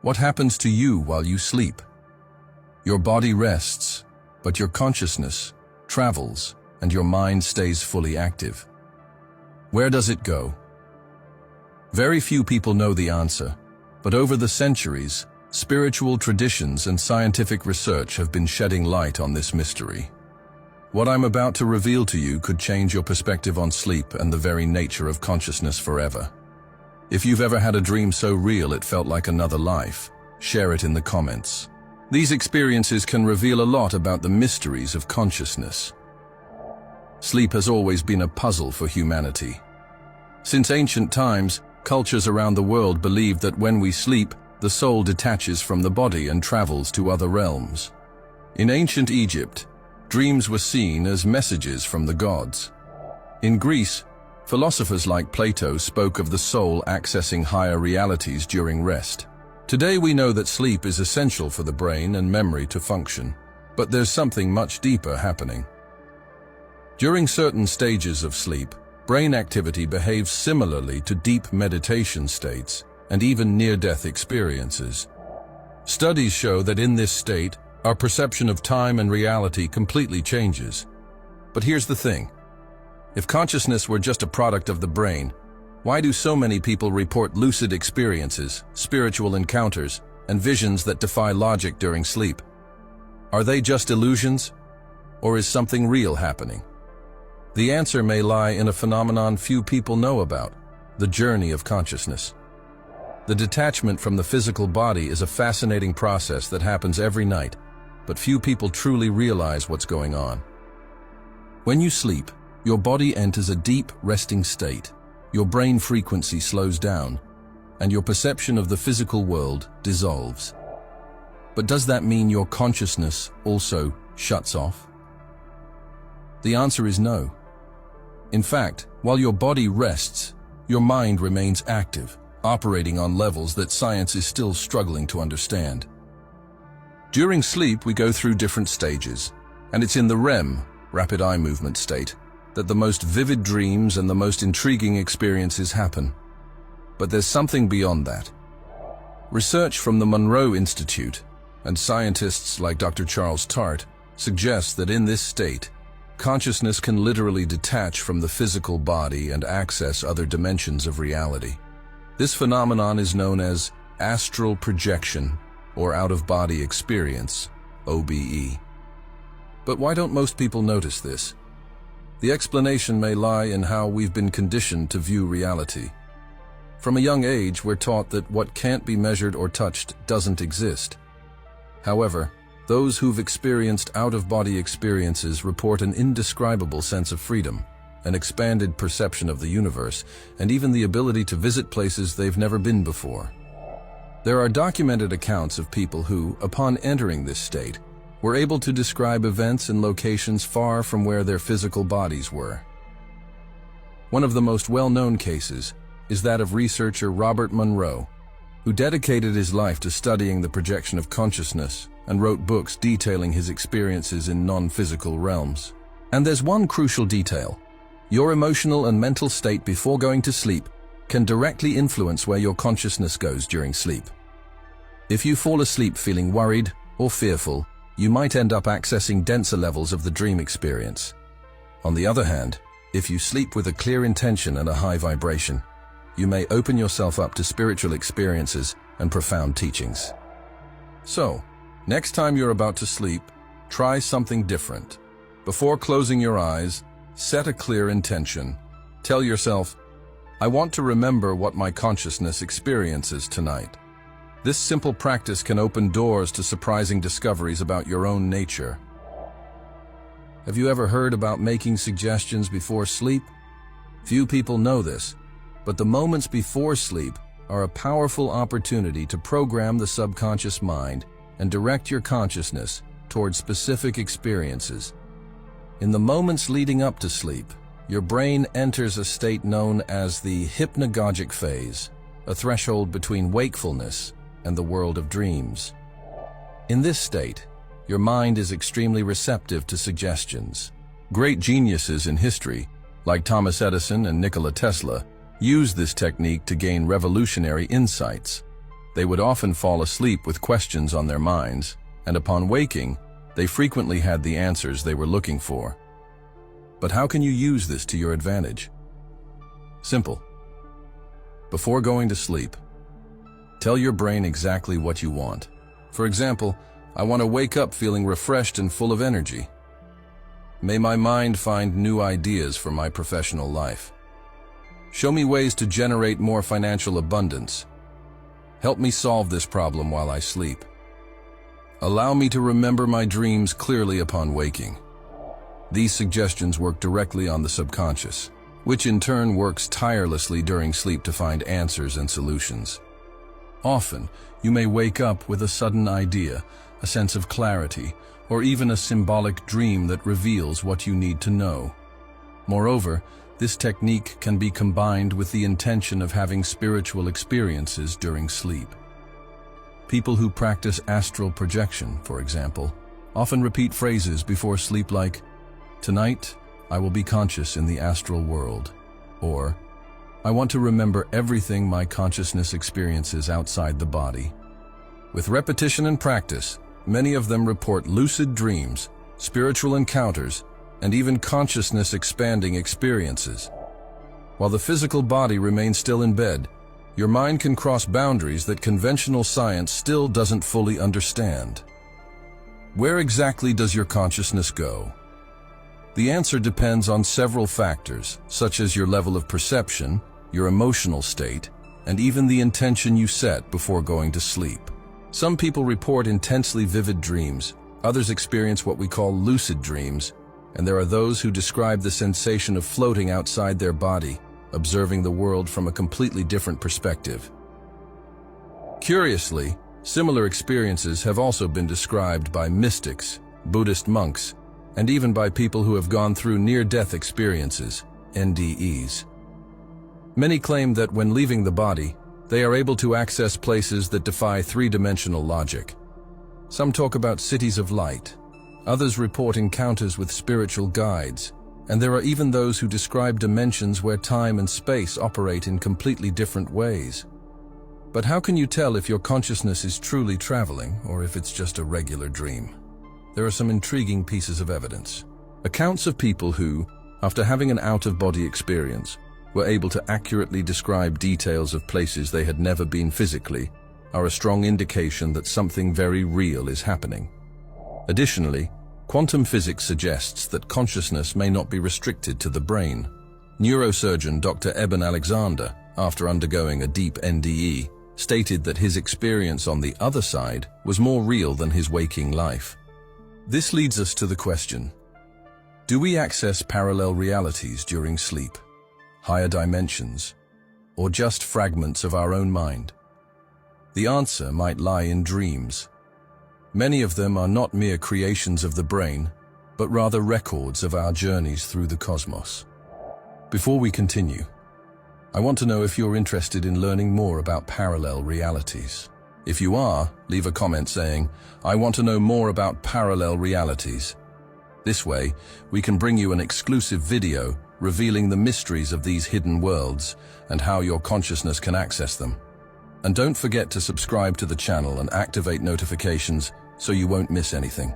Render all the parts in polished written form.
What happens to you while you sleep? Your body rests, but your consciousness travels and your mind stays fully active. Where does it go? Very few people know the answer, but over the centuries, spiritual traditions and scientific research have been shedding light on this mystery. What I'm about to reveal to you could change your perspective on sleep and the very nature of consciousness forever. If you've ever had a dream so real it felt like another life, share it in the comments. These experiences can reveal a lot about the mysteries of consciousness. Sleep has always been a puzzle for humanity. Since ancient times, cultures around the world believed that when we sleep, the soul detaches from the body and travels to other realms. In ancient Egypt, dreams were seen as messages from the gods. In Greece, philosophers like Plato spoke of the soul accessing higher realities during rest. Today we know that sleep is essential for the brain and memory to function, but there's something much deeper happening. During certain stages of sleep, brain activity behaves similarly to deep meditation states and even near-death experiences. Studies show that in this state, our perception of time and reality completely changes. But here's the thing. If consciousness were just a product of the brain, why do so many people report lucid experiences, spiritual encounters, and visions that defy logic during sleep? Are they just illusions? Or is something real happening? The answer may lie in a phenomenon few people know about: the journey of consciousness. The detachment from the physical body is a fascinating process that happens every night, but few people truly realize what's going on. When you sleep, your body enters a deep, resting state. Your brain frequency slows down, and your perception of the physical world dissolves. But does that mean your consciousness also shuts off? The answer is no. In fact, while your body rests, your mind remains active, operating on levels that science is still struggling to understand. During sleep, we go through different stages, and it's in the REM, rapid eye movement state, that the most vivid dreams and the most intriguing experiences happen. But there's something beyond that. Research from the Monroe Institute and scientists like Dr. Charles Tart suggests that in this state, consciousness can literally detach from the physical body and access other dimensions of reality. This phenomenon is known as astral projection or out-of-body experience, OBE. But why don't most people notice this? The explanation may lie in how we've been conditioned to view reality. From a young age, we're taught that what can't be measured or touched doesn't exist. However, those who've experienced out-of-body experiences report an indescribable sense of freedom, an expanded perception of the universe, and even the ability to visit places they've never been before. There are documented accounts of people who, upon entering this state, were able to describe events and locations far from where their physical bodies were. One of the most well-known cases is that of researcher Robert Monroe, who dedicated his life to studying the projection of consciousness and wrote books detailing his experiences in non-physical realms. And there's one crucial detail. Your emotional and mental state before going to sleep can directly influence where your consciousness goes during sleep. If you fall asleep feeling worried or fearful, you might end up accessing denser levels of the dream experience. On the other hand, if you sleep with a clear intention and a high vibration, you may open yourself up to spiritual experiences and profound teachings. So, next time you're about to sleep, try something different. Before closing your eyes, set a clear intention. Tell yourself, I want to remember what my consciousness experiences tonight. This simple practice can open doors to surprising discoveries about your own nature. Have you ever heard about making suggestions before sleep? Few people know this, but the moments before sleep are a powerful opportunity to program the subconscious mind and direct your consciousness towards specific experiences. In the moments leading up to sleep, your brain enters a state known as the hypnagogic phase, a threshold between wakefulness and the world of dreams. In this state, your mind is extremely receptive to suggestions. Great geniuses in history, like Thomas Edison and Nikola Tesla, used this technique to gain revolutionary insights. They would often fall asleep with questions on their minds, and upon waking, they frequently had the answers they were looking for. But how can you use this to your advantage? Simple. Before going to sleep, tell your brain exactly what you want. For example, I want to wake up feeling refreshed and full of energy. May my mind find new ideas for my professional life. Show me ways to generate more financial abundance. Help me solve this problem while I sleep. Allow me to remember my dreams clearly upon waking. These suggestions work directly on the subconscious, which in turn works tirelessly during sleep to find answers and solutions. Often, you may wake up with a sudden idea, a sense of clarity, or even a symbolic dream that reveals what you need to know. Moreover, this technique can be combined with the intention of having spiritual experiences during sleep. People who practice astral projection, for example, often repeat phrases before sleep like, "Tonight, I will be conscious in the astral world," or, "I want to remember everything my consciousness experiences outside the body." With repetition and practice, many of them report lucid dreams, spiritual encounters, and even consciousness-expanding experiences. While the physical body remains still in bed, your mind can cross boundaries that conventional science still doesn't fully understand. Where exactly does your consciousness go? The answer depends on several factors, such as your level of perception, your emotional state, and even the intention you set before going to sleep. Some people report intensely vivid dreams, others experience what we call lucid dreams, and there are those who describe the sensation of floating outside their body, observing the world from a completely different perspective. Curiously, similar experiences have also been described by mystics, Buddhist monks, and even by people who have gone through near-death experiences, NDEs. Many claim that when leaving the body, they are able to access places that defy three-dimensional logic. Some talk about cities of light. Others report encounters with spiritual guides, and there are even those who describe dimensions where time and space operate in completely different ways. But how can you tell if your consciousness is truly traveling or if it's just a regular dream? There are some intriguing pieces of evidence. Accounts of people who, after having an out-of-body experience, were able to accurately describe details of places they had never been physically, are a strong indication that something very real is happening. Additionally, quantum physics suggests that consciousness may not be restricted to the brain. Neurosurgeon Dr. Eben Alexander, after undergoing a deep NDE, stated that his experience on the other side was more real than his waking life. This leads us to the question, do we access parallel realities during sleep, higher dimensions, or just fragments of our own mind? The answer might lie in dreams. Many of them are not mere creations of the brain, but rather records of our journeys through the cosmos. Before we continue, I want to know if you're interested in learning more about parallel realities. If you are, leave a comment saying, "I want to know more about parallel realities." This way, we can bring you an exclusive video revealing the mysteries of these hidden worlds and how your consciousness can access them. And don't forget to subscribe to the channel and activate notifications so you won't miss anything.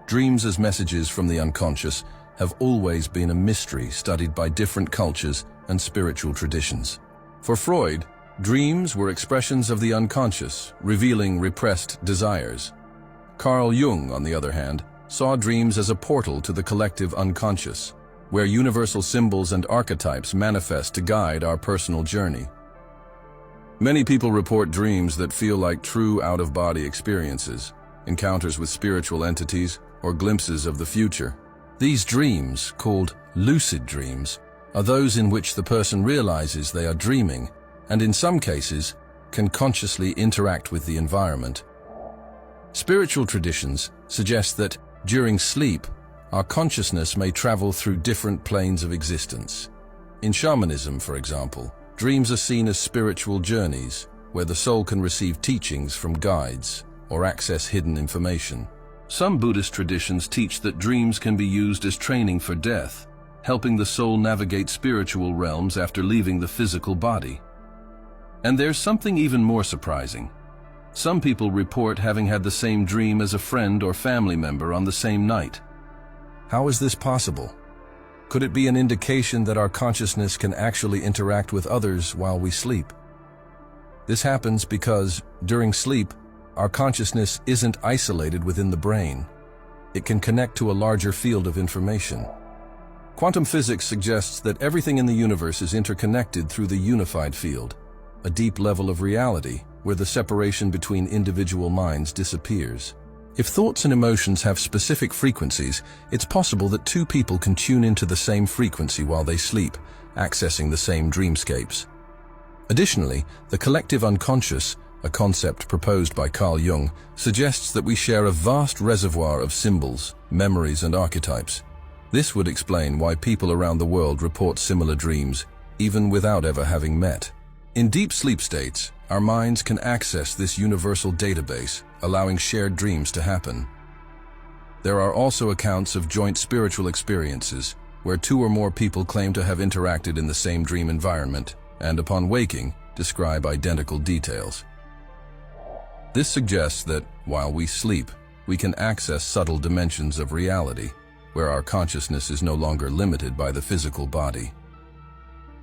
Dreams as messages from the unconscious have always been a mystery studied by different cultures and spiritual traditions. For Freud, dreams were expressions of the unconscious, revealing repressed desires. Carl Jung, on the other hand, saw dreams as a portal to the collective unconscious, where universal symbols and archetypes manifest to guide our personal journey. Many people report dreams that feel like true out-of-body experiences, encounters with spiritual entities, or glimpses of the future. These dreams, called lucid dreams, are those in which the person realizes they are dreaming, and in some cases, can consciously interact with the environment. Spiritual traditions suggest that, during sleep, our consciousness may travel through different planes of existence. In shamanism, for example, dreams are seen as spiritual journeys, where the soul can receive teachings from guides or access hidden information. Some Buddhist traditions teach that dreams can be used as training for death, helping the soul navigate spiritual realms after leaving the physical body. And there's something even more surprising. Some people report having had the same dream as a friend or family member on the same night. How is this possible? Could it be an indication that our consciousness can actually interact with others while we sleep? This happens because, during sleep, our consciousness isn't isolated within the brain. It can connect to a larger field of information. Quantum physics suggests that everything in the universe is interconnected through the unified field, a deep level of reality where the separation between individual minds disappears. If thoughts and emotions have specific frequencies, it's possible that two people can tune into the same frequency while they sleep, accessing the same dreamscapes. Additionally, the collective unconscious, a concept proposed by Carl Jung, suggests that we share a vast reservoir of symbols, memories, and archetypes. This would explain why people around the world report similar dreams, even without ever having met. In deep sleep states, our minds can access this universal database, allowing shared dreams to happen. There are also accounts of joint spiritual experiences, where two or more people claim to have interacted in the same dream environment, and upon waking, describe identical details. This suggests that, while we sleep, we can access subtle dimensions of reality, where our consciousness is no longer limited by the physical body.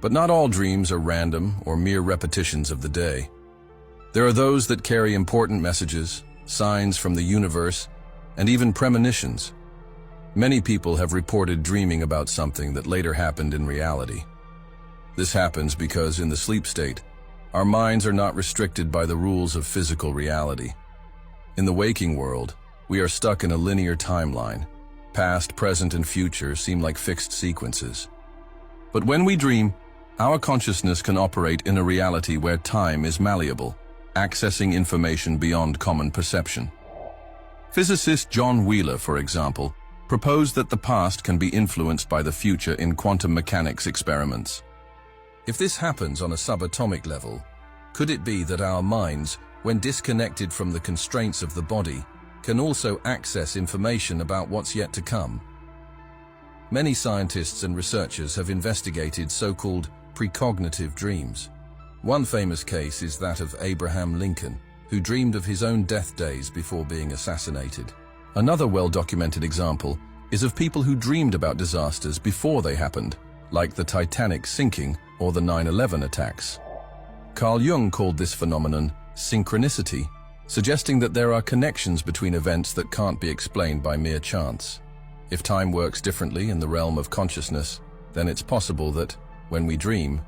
But not all dreams are random or mere repetitions of the day. There are those that carry important messages, signs from the universe, and even premonitions. Many people have reported dreaming about something that later happened in reality. This happens because, in the sleep state, our minds are not restricted by the rules of physical reality. In the waking world, we are stuck in a linear timeline. Past, present, and future seem like fixed sequences. But when we dream, our consciousness can operate in a reality where time is malleable, accessing information beyond common perception. Physicist John Wheeler, for example, proposed that the past can be influenced by the future in quantum mechanics experiments. If this happens on a subatomic level, could it be that our minds, when disconnected from the constraints of the body, can also access information about what's yet to come? Many scientists and researchers have investigated so-called precognitive dreams. One famous case is that of Abraham Lincoln, who dreamed of his own death days before being assassinated. Another well-documented example is of people who dreamed about disasters before they happened, like the Titanic sinking or the 9/11 attacks. Carl Jung called this phenomenon synchronicity, suggesting that there are connections between events that can't be explained by mere chance. If time works differently in the realm of consciousness, then it's possible that, when we dream,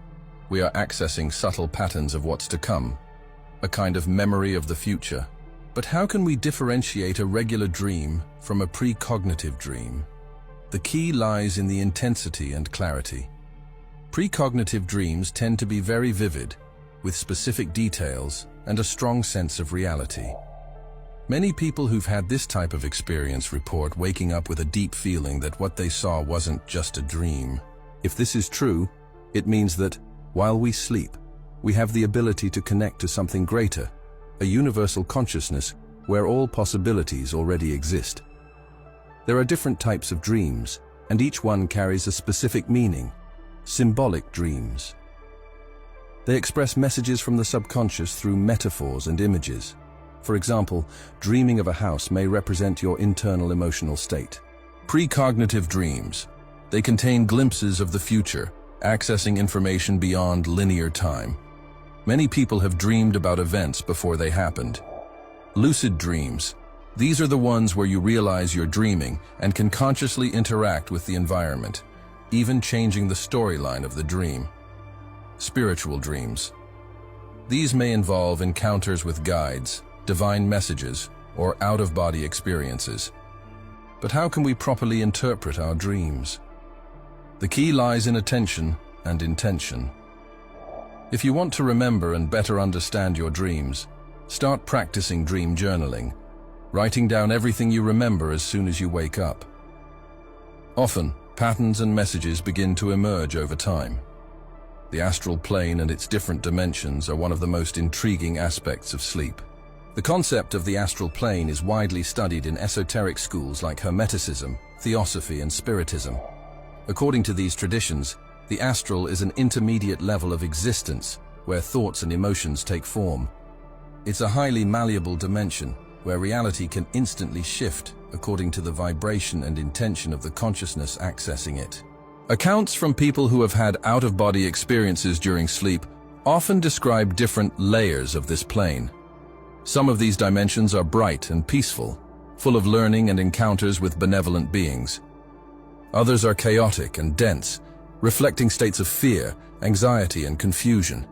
we are accessing subtle patterns of what's to come, a kind of memory of the future. But how can we differentiate a regular dream from a precognitive dream? The key lies in the intensity and clarity. Precognitive dreams tend to be very vivid, with specific details and a strong sense of reality. Many people who've had this type of experience report waking up with a deep feeling that what they saw wasn't just a dream. If this is true, it means that, while we sleep, we have the ability to connect to something greater, a universal consciousness where all possibilities already exist. There are different types of dreams, and each one carries a specific meaning. Symbolic dreams. They express messages from the subconscious through metaphors and images. For example, dreaming of a house may represent your internal emotional state. Precognitive dreams. They contain glimpses of the future, accessing information beyond linear time. Many people have dreamed about events before they happened. Lucid dreams. These are the ones where you realize you're dreaming and can consciously interact with the environment, even changing the storyline of the dream. Spiritual dreams. These may involve encounters with guides, divine messages, or out-of-body experiences. But how can we properly interpret our dreams? The key lies in attention and intention. If you want to remember and better understand your dreams, start practicing dream journaling, writing down everything you remember as soon as you wake up. Often, patterns and messages begin to emerge over time. The astral plane and its different dimensions are one of the most intriguing aspects of sleep. The concept of the astral plane is widely studied in esoteric schools like Hermeticism, Theosophy, and Spiritism. According to these traditions, the astral is an intermediate level of existence where thoughts and emotions take form. It's a highly malleable dimension where reality can instantly shift according to the vibration and intention of the consciousness accessing it. Accounts from people who have had out-of-body experiences during sleep often describe different layers of this plane. Some of these dimensions are bright and peaceful, full of learning and encounters with benevolent beings. Others are chaotic and dense, reflecting states of fear, anxiety, and confusion.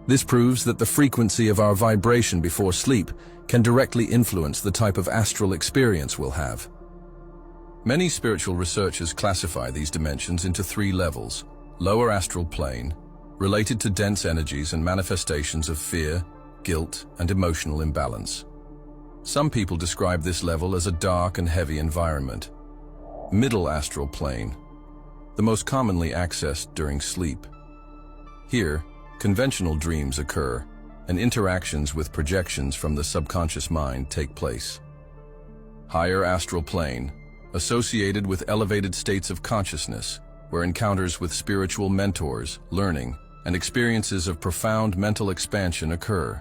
This proves that the frequency of our vibration before sleep can directly influence the type of astral experience we'll have. Many spiritual researchers classify these dimensions into 3 levels: lower astral plane, related to dense energies and manifestations of fear, guilt, and emotional imbalance. Some people describe this level as a dark and heavy environment. Middle astral plane, the most commonly accessed during sleep. Here, conventional dreams occur, and interactions with projections from the subconscious mind take place. Higher astral plane, associated with elevated states of consciousness, where encounters with spiritual mentors, learning, and experiences of profound mental expansion occur.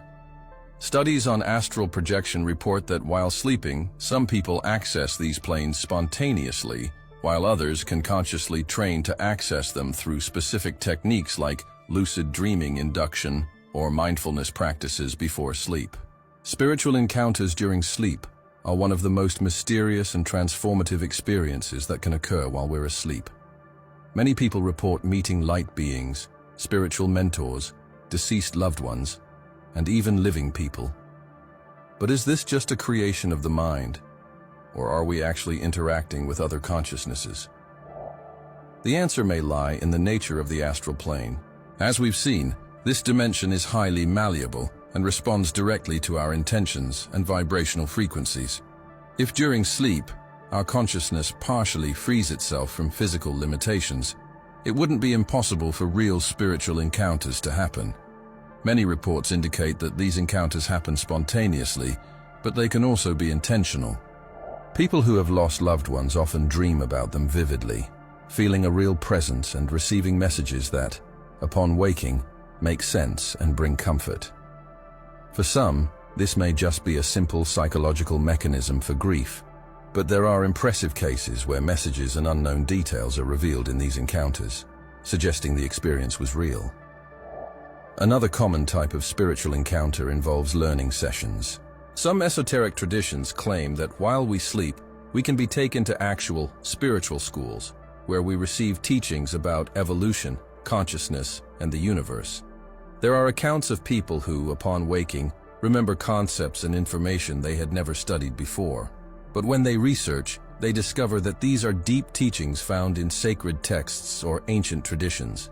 Studies on astral projection report that while sleeping, some people access these planes spontaneously, while others can consciously train to access them through specific techniques like lucid dreaming induction or mindfulness practices before sleep. Spiritual encounters during sleep are one of the most mysterious and transformative experiences that can occur while we're asleep. Many people report meeting light beings, spiritual mentors, deceased loved ones, and even living people. But is this just a creation of the mind, or are we actually interacting with other consciousnesses? The answer may lie in the nature of the astral plane. As we've seen, this dimension is highly malleable and responds directly to our intentions and vibrational frequencies. If during sleep, our consciousness partially frees itself from physical limitations, it wouldn't be impossible for real spiritual encounters to happen. Many reports indicate that these encounters happen spontaneously, but they can also be intentional. People who have lost loved ones often dream about them vividly, feeling a real presence and receiving messages that, upon waking, make sense and bring comfort. For some, this may just be a simple psychological mechanism for grief, but there are impressive cases where messages and unknown details are revealed in these encounters, suggesting the experience was real. Another common type of spiritual encounter involves learning sessions. Some esoteric traditions claim that while we sleep, we can be taken to actual spiritual schools, where we receive teachings about evolution, consciousness, and the universe. There are accounts of people who, upon waking, remember concepts and information they had never studied before. But when they research, they discover that these are deep teachings found in sacred texts or ancient traditions.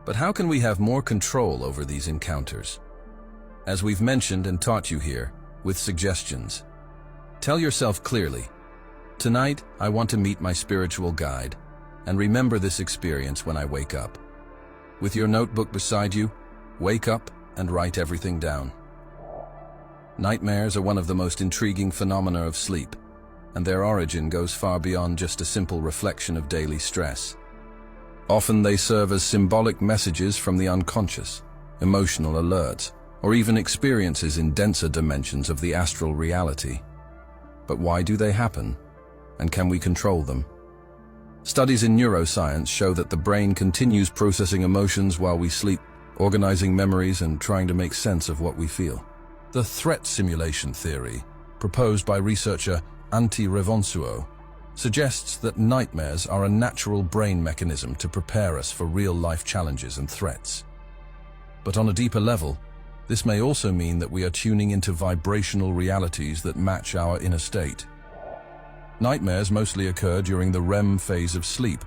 But how can we have more control over these encounters? As we've mentioned and taught you here, with suggestions. Tell yourself clearly, tonight I want to meet my spiritual guide, and remember this experience when I wake up. With your notebook beside you, wake up and write everything down. Nightmares are one of the most intriguing phenomena of sleep, and their origin goes far beyond just a simple reflection of daily stress. Often they serve as symbolic messages from the unconscious, emotional alerts, or even experiences in denser dimensions of the astral reality. But why do they happen? And can we control them? Studies in neuroscience show that the brain continues processing emotions while we sleep, organizing memories and trying to make sense of what we feel. The threat simulation theory, proposed by researcher Antti Revonsuo, suggests that nightmares are a natural brain mechanism to prepare us for real-life challenges and threats. But on a deeper level, this may also mean that we are tuning into vibrational realities that match our inner state. Nightmares mostly occur during the REM phase of sleep,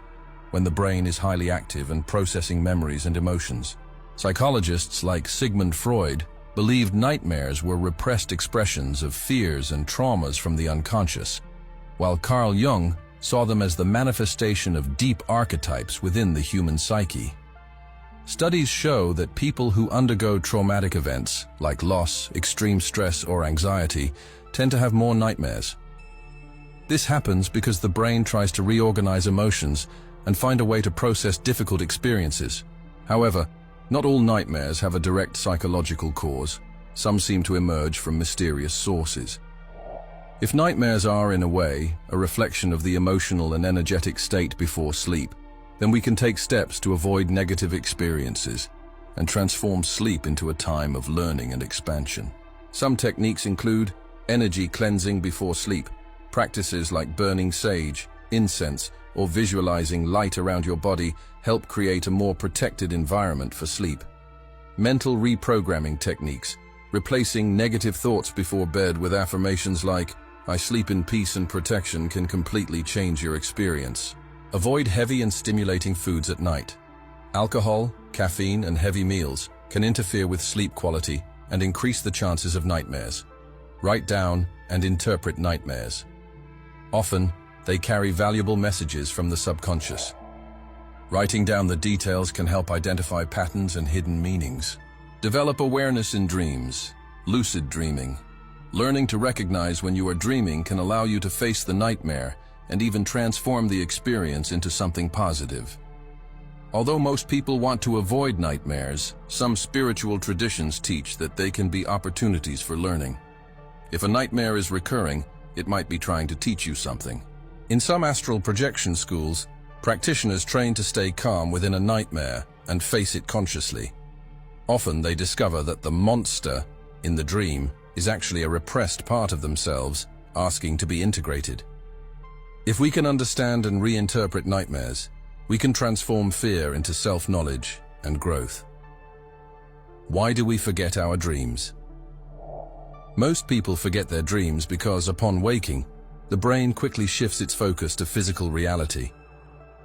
when the brain is highly active and processing memories and emotions. Psychologists like Sigmund Freud believed nightmares were repressed expressions of fears and traumas from the unconscious, while Carl Jung saw them as the manifestation of deep archetypes within the human psyche. Studies show that people who undergo traumatic events, like loss, extreme stress, or anxiety, tend to have more nightmares. This happens because the brain tries to reorganize emotions and find a way to process difficult experiences. However, not all nightmares have a direct psychological cause. Some seem to emerge from mysterious sources. If nightmares are, in a way, a reflection of the emotional and energetic state before sleep, then we can take steps to avoid negative experiences and transform sleep into a time of learning and expansion. Some techniques include energy cleansing before sleep. Practices like burning sage, incense, or visualizing light around your body help create a more protected environment for sleep. Mental reprogramming techniques, replacing negative thoughts before bed with affirmations like, "I sleep in peace and protection," can completely change your experience. Avoid heavy and stimulating foods at night. Alcohol, caffeine, and heavy meals can interfere with sleep quality and increase the chances of nightmares. Write down and interpret nightmares. Often, they carry valuable messages from the subconscious. Writing down the details can help identify patterns and hidden meanings. Develop awareness in dreams. Lucid dreaming. Learning to recognize when you are dreaming can allow you to face the nightmare and even transform the experience into something positive. Although most people want to avoid nightmares, some spiritual traditions teach that they can be opportunities for learning. If a nightmare is recurring, it might be trying to teach you something. In some astral projection schools, practitioners train to stay calm within a nightmare and face it consciously. Often they discover that the monster in the dream is actually a repressed part of themselves, asking to be integrated. If we can understand and reinterpret nightmares, we can transform fear into self-knowledge and growth. Why do we forget our dreams? Most people forget their dreams because, upon waking, the brain quickly shifts its focus to physical reality.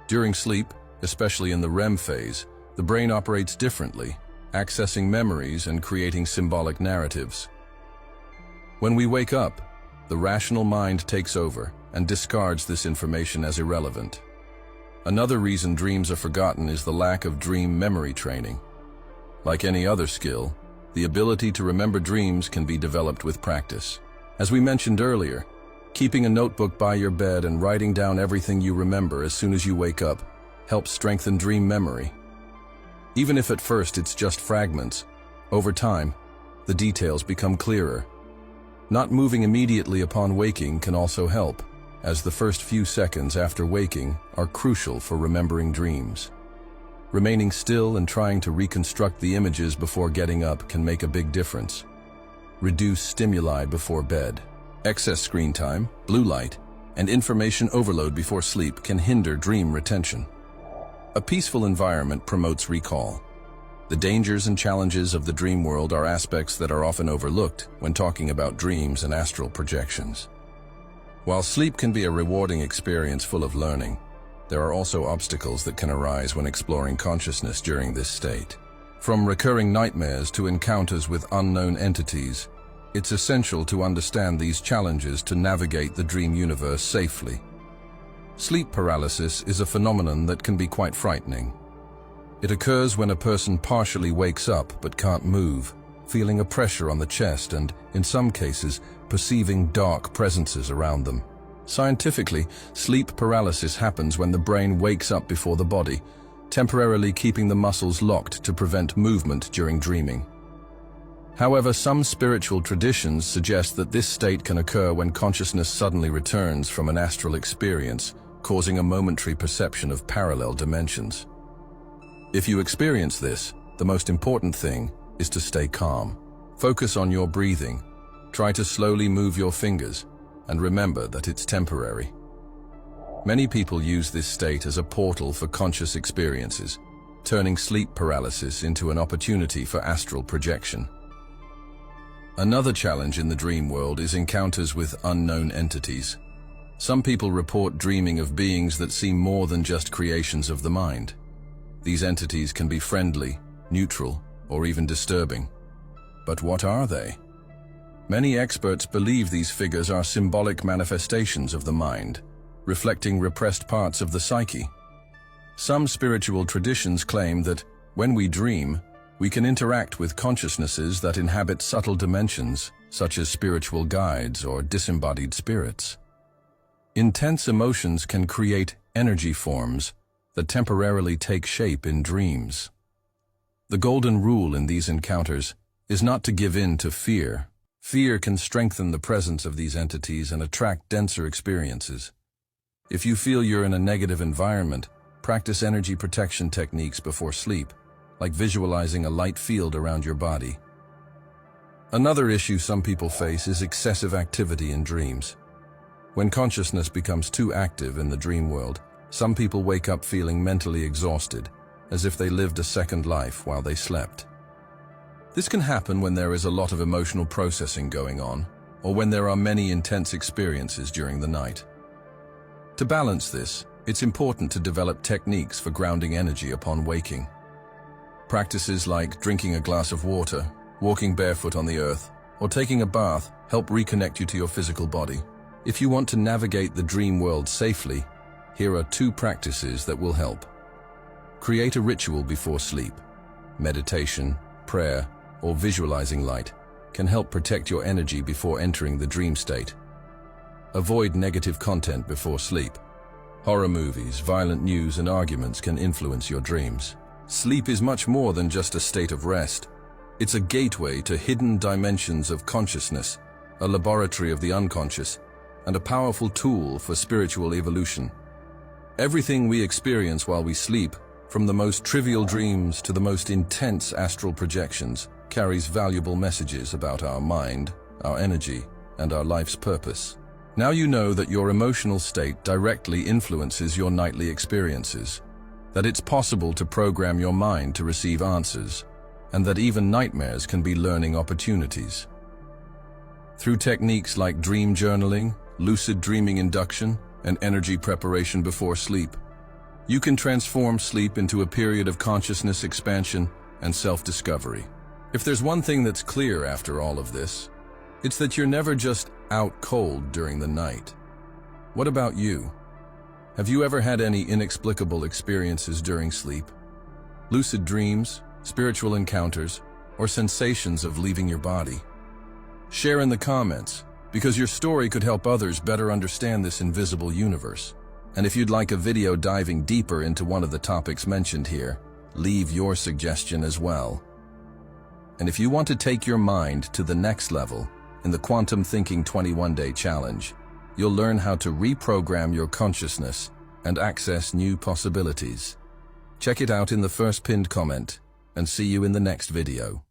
During sleep, especially in the REM phase, the brain operates differently, accessing memories and creating symbolic narratives. When we wake up, the rational mind takes over and discards this information as irrelevant. Another reason dreams are forgotten is the lack of dream memory training. Like any other skill, the ability to remember dreams can be developed with practice. As we mentioned earlier, keeping a notebook by your bed and writing down everything you remember as soon as you wake up helps strengthen dream memory. Even if at first it's just fragments, over time, the details become clearer. Not moving immediately upon waking can also help, as the first few seconds after waking are crucial for remembering dreams. Remaining still and trying to reconstruct the images before getting up can make a big difference. Reduce stimuli before bed. Excess screen time, blue light, and information overload before sleep can hinder dream retention. A peaceful environment promotes recall. The dangers and challenges of the dream world are aspects that are often overlooked when talking about dreams and astral projections. While sleep can be a rewarding experience full of learning, there are also obstacles that can arise when exploring consciousness during this state. From recurring nightmares to encounters with unknown entities, it's essential to understand these challenges to navigate the dream universe safely. Sleep paralysis is a phenomenon that can be quite frightening. It occurs when a person partially wakes up but can't move, feeling a pressure on the chest and, in some cases, perceiving dark presences around them. Scientifically, sleep paralysis happens when the brain wakes up before the body, temporarily keeping the muscles locked to prevent movement during dreaming. However, some spiritual traditions suggest that this state can occur when consciousness suddenly returns from an astral experience, causing a momentary perception of parallel dimensions. If you experience this, the most important thing is to stay calm. Focus on your breathing. Try to slowly move your fingers, and remember that it's temporary. Many people use this state as a portal for conscious experiences, turning sleep paralysis into an opportunity for astral projection. Another challenge in the dream world is encounters with unknown entities. Some people report dreaming of beings that seem more than just creations of the mind. These entities can be friendly, neutral, or even disturbing. But what are they? Many experts believe these figures are symbolic manifestations of the mind, reflecting repressed parts of the psyche. Some spiritual traditions claim that, when we dream, we can interact with consciousnesses that inhabit subtle dimensions, such as spiritual guides or disembodied spirits. Intense emotions can create energy forms that temporarily take shape in dreams. The golden rule in these encounters is not to give in to fear. Fear can strengthen the presence of these entities and attract denser experiences. If you feel you're in a negative environment, practice energy protection techniques before sleep, like visualizing a light field around your body. Another issue some people face is excessive activity in dreams. When consciousness becomes too active in the dream world, some people wake up feeling mentally exhausted, as if they lived a second life while they slept. This can happen when there is a lot of emotional processing going on, or when there are many intense experiences during the night. To balance this, it's important to develop techniques for grounding energy upon waking. Practices like drinking a glass of water, walking barefoot on the earth, or taking a bath help reconnect you to your physical body. If you want to navigate the dream world safely, here are 2 practices that will help. Create a ritual before sleep. Meditation, prayer, or visualizing light can help protect your energy before entering the dream state. Avoid negative content before sleep. Horror movies, violent news, and arguments can influence your dreams. Sleep is much more than just a state of rest. It's a gateway to hidden dimensions of consciousness, a laboratory of the unconscious, and a powerful tool for spiritual evolution. Everything we experience while we sleep, from the most trivial dreams to the most intense astral projections, carries valuable messages about our mind, our energy, and our life's purpose. Now you know that your emotional state directly influences your nightly experiences, that it's possible to program your mind to receive answers, and that even nightmares can be learning opportunities. Through techniques like dream journaling, lucid dreaming induction, and energy preparation before sleep, you can transform sleep into a period of consciousness expansion and self-discovery. If there's one thing that's clear after all of this, it's that you're never just out cold during the night. What about you? Have you ever had any inexplicable experiences during sleep? Lucid dreams, spiritual encounters, or sensations of leaving your body? Share in the comments, because your story could help others better understand this invisible universe. And if you'd like a video diving deeper into one of the topics mentioned here, leave your suggestion as well. And if you want to take your mind to the next level in the Quantum Thinking 21-Day Challenge, you'll learn how to reprogram your consciousness and access new possibilities. Check it out in the first pinned comment, and see you in the next video.